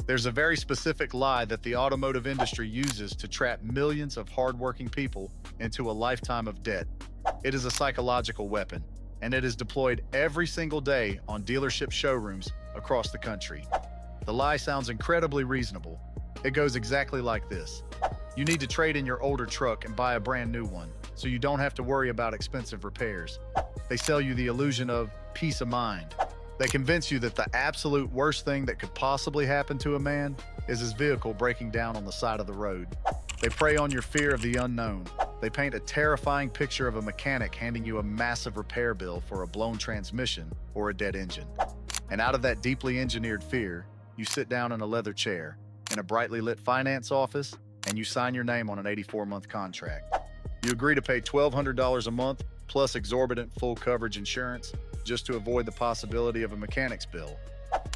There's a very specific lie that the automotive industry uses to trap millions of hardworking people into a lifetime of debt. It is a psychological weapon, and it is deployed every single day on dealership showrooms across the country. The lie sounds incredibly reasonable. It goes exactly like this. You need to trade in your older truck and buy a brand new one, so you don't have to worry about expensive repairs. They sell you the illusion of peace of mind. They convince you that the absolute worst thing that could possibly happen to a man is his vehicle breaking down on the side of the road. They prey on your fear of the unknown. They paint a terrifying picture of a mechanic handing you a massive repair bill for a blown transmission or a dead engine. And out of that deeply engineered fear, you sit down in a leather chair in a brightly lit finance office and you sign your name on an 84-month contract. You agree to pay $1,200 a month plus exorbitant full coverage insurance just to avoid the possibility of a mechanic's bill.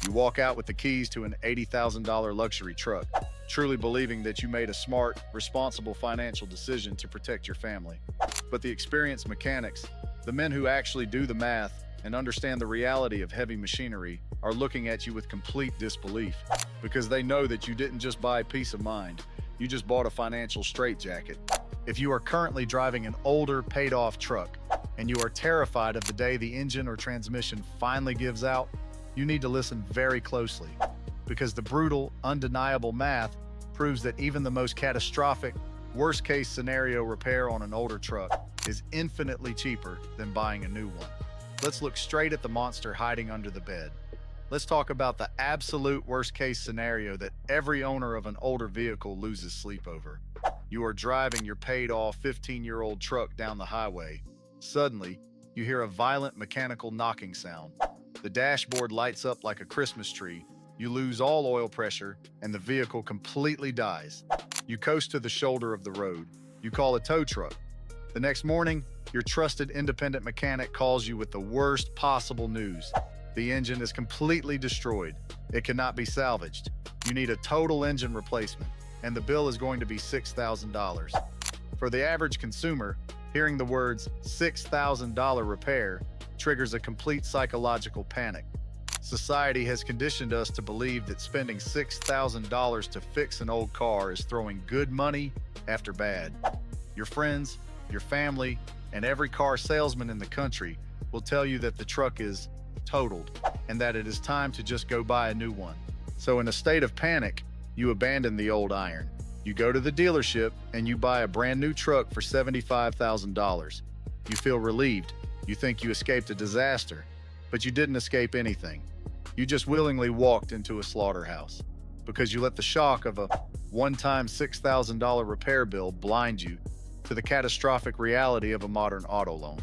You walk out with the keys to an $80,000 luxury truck, truly believing that you made a smart, responsible financial decision to protect your family. But the experienced mechanics, the men who actually do the math and understand the reality of heavy machinery, are looking at you with complete disbelief because they know that you didn't just buy peace of mind, you just bought a financial straitjacket. If you are currently driving an older, paid-off truck and you are terrified of the day the engine or transmission finally gives out, you need to listen very closely because the brutal, undeniable math proves that even the most catastrophic, worst-case scenario repair on an older truck is infinitely cheaper than buying a new one. Let's look straight at the monster hiding under the bed. Let's talk about the absolute worst-case scenario that every owner of an older vehicle loses sleep over. You are driving your paid-off 15-year-old truck down the highway. Suddenly, you hear a violent mechanical knocking sound. The dashboard lights up like a Christmas tree. You lose all oil pressure, and the vehicle completely dies. You coast to the shoulder of the road. You call a tow truck. The next morning, your trusted independent mechanic calls you with the worst possible news. The engine is completely destroyed. It cannot be salvaged. You need a total engine replacement, and the bill is going to be $6,000. For the average consumer, hearing the words $6,000 repair triggers a complete psychological panic. Society has conditioned us to believe that spending $6,000 to fix an old car is throwing good money after bad. Your friends, your family, and every car salesman in the country will tell you that the truck is totaled and that it is time to just go buy a new one. So in a state of panic, you abandon the old iron. You go to the dealership and you buy a brand new truck for $75,000. You feel relieved. You think you escaped a disaster, but you didn't escape anything. You just willingly walked into a slaughterhouse because you let the shock of a one-time $6,000 repair bill blind you to the catastrophic reality of a modern auto loan.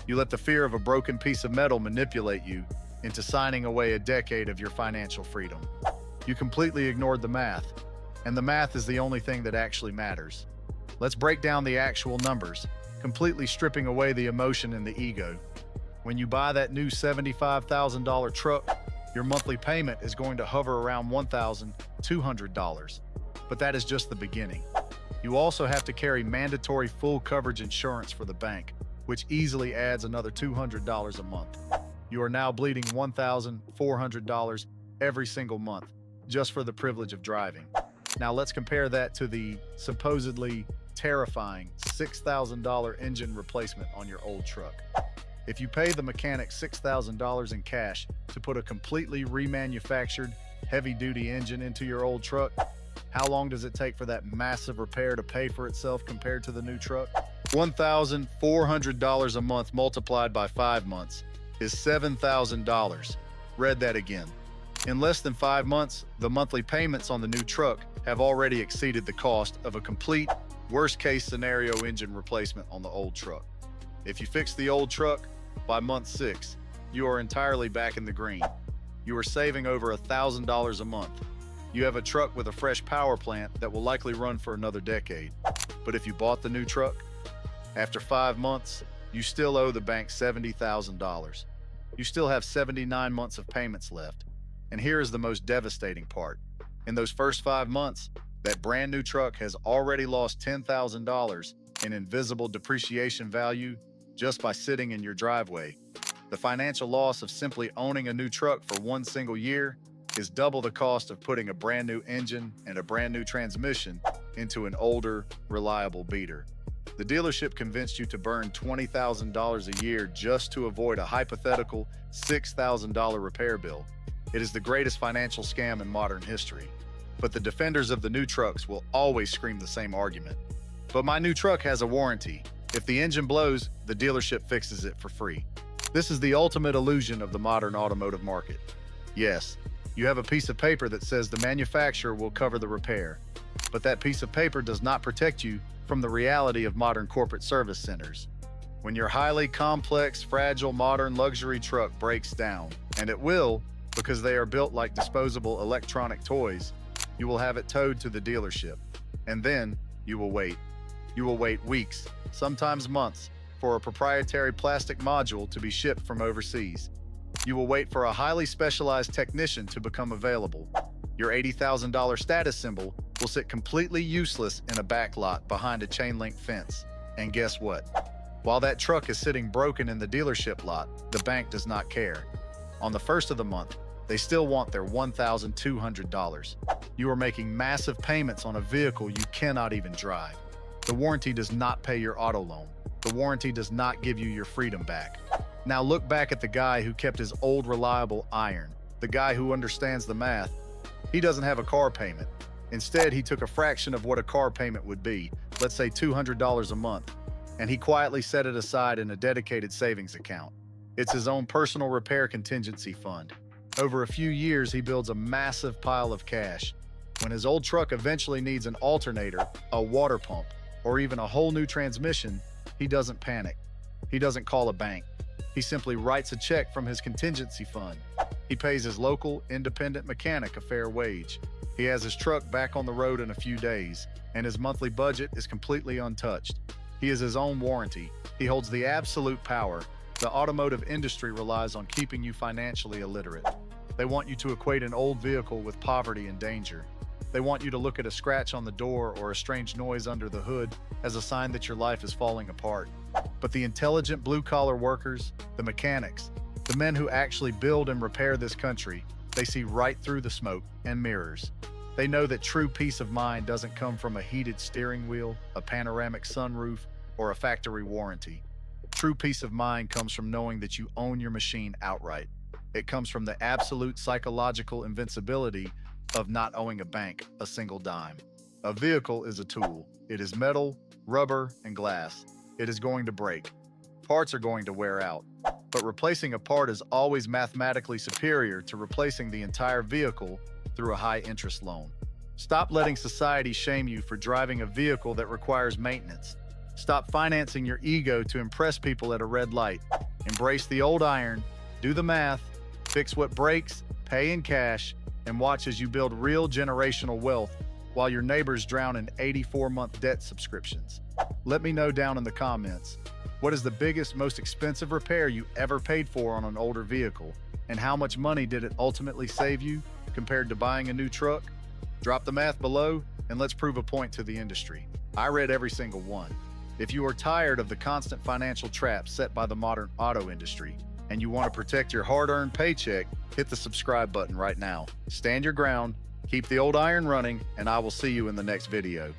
You let the fear of a broken piece of metal manipulate you into signing away a decade of your financial freedom. You completely ignored the math, and the math is the only thing that actually matters. Let's break down the actual numbers, completely stripping away the emotion and the ego. When you buy that new $75,000 truck, your monthly payment is going to hover around $1,200. But that is just the beginning. You also have to carry mandatory full coverage insurance for the bank, which easily adds another $200 a month. You are now bleeding $1,400 every single month, just for the privilege of driving. Now let's compare that to the supposedly terrifying $6,000 engine replacement on your old truck. If you pay the mechanic $6,000 in cash to put a completely remanufactured, heavy-duty engine into your old truck, how long does it take for that massive repair to pay for itself compared to the new truck? $1,400 a month multiplied by 5 months is $7,000. Read that again. In less than 5 months, the monthly payments on the new truck have already exceeded the cost of a complete worst-case scenario engine replacement on the old truck. If you fix the old truck, by month 6, you are entirely back in the green. You are saving over $1,000 a month. You have a truck with a fresh power plant that will likely run for another decade. But if you bought the new truck, after 5 months, you still owe the bank $70,000. You still have 79 months of payments left. And here is the most devastating part. In those first 5 months, that brand new truck has already lost $10,000 in invisible depreciation value just by sitting in your driveway. The financial loss of simply owning a new truck for one single year is double the cost of putting a brand new engine and a brand new transmission into an older, reliable beater. The dealership convinced you to burn $20,000 a year just to avoid a hypothetical $6,000 repair bill. It is the greatest financial scam in modern history. But the defenders of the new trucks will always scream the same argument. But my new truck has a warranty. If the engine blows, the dealership fixes it for free. This is the ultimate illusion of the modern automotive market. Yes, you have a piece of paper that says the manufacturer will cover the repair, but that piece of paper does not protect you from the reality of modern corporate service centers. When your highly complex, fragile, modern luxury truck breaks down, and it will, because they are built like disposable electronic toys, you will have it towed to the dealership. And then you will wait. You will wait weeks, sometimes months, for a proprietary plastic module to be shipped from overseas. You will wait for a highly specialized technician to become available. Your $80,000 status symbol will sit completely useless in a back lot behind a chain-link fence. And guess what? While that truck is sitting broken in the dealership lot, the bank does not care. On the first of the month, they still want their $1,200. You are making massive payments on a vehicle you cannot even drive. The warranty does not pay your auto loan. The warranty does not give you your freedom back. Now look back at the guy who kept his old reliable iron, the guy who understands the math. He doesn't have a car payment. Instead, he took a fraction of what a car payment would be, let's say $200 a month, and he quietly set it aside in a dedicated savings account. It's his own personal repair contingency fund. Over a few years, he builds a massive pile of cash. When his old truck eventually needs an alternator, a water pump, or even a whole new transmission, he doesn't panic. He doesn't call a bank. He simply writes a check from his contingency fund. He pays his local, independent mechanic a fair wage. He has his truck back on the road in a few days, and his monthly budget is completely untouched. He is his own warranty. He holds the absolute power. The automotive industry relies on keeping you financially illiterate. They want you to equate an old vehicle with poverty and danger. They want you to look at a scratch on the door or a strange noise under the hood as a sign that your life is falling apart. But the intelligent blue-collar workers, the mechanics, the men who actually build and repair this country, they see right through the smoke and mirrors. They know that true peace of mind doesn't come from a heated steering wheel, a panoramic sunroof, or a factory warranty. True peace of mind comes from knowing that you own your machine outright. It comes from the absolute psychological invincibility of not owing a bank a single dime. A vehicle is a tool. It is metal, rubber, and glass. It is going to break. Parts are going to wear out. But replacing a part is always mathematically superior to replacing the entire vehicle through a high-interest loan. Stop letting society shame you for driving a vehicle that requires maintenance. Stop financing your ego to impress people at a red light. Embrace the old iron, do the math, fix what breaks, pay in cash, and watch as you build real generational wealth while your neighbors drown in 84-month debt subscriptions. Let me know down in the comments, what is the biggest, most expensive repair you ever paid for on an older vehicle? And how much money did it ultimately save you compared to buying a new truck? Drop the math below and let's prove a point to the industry. I read every single one. If you are tired of the constant financial traps set by the modern auto industry and you want to protect your hard-earned paycheck, hit the subscribe button right now. Stand your ground, keep the old iron running, and I will see you in the next video.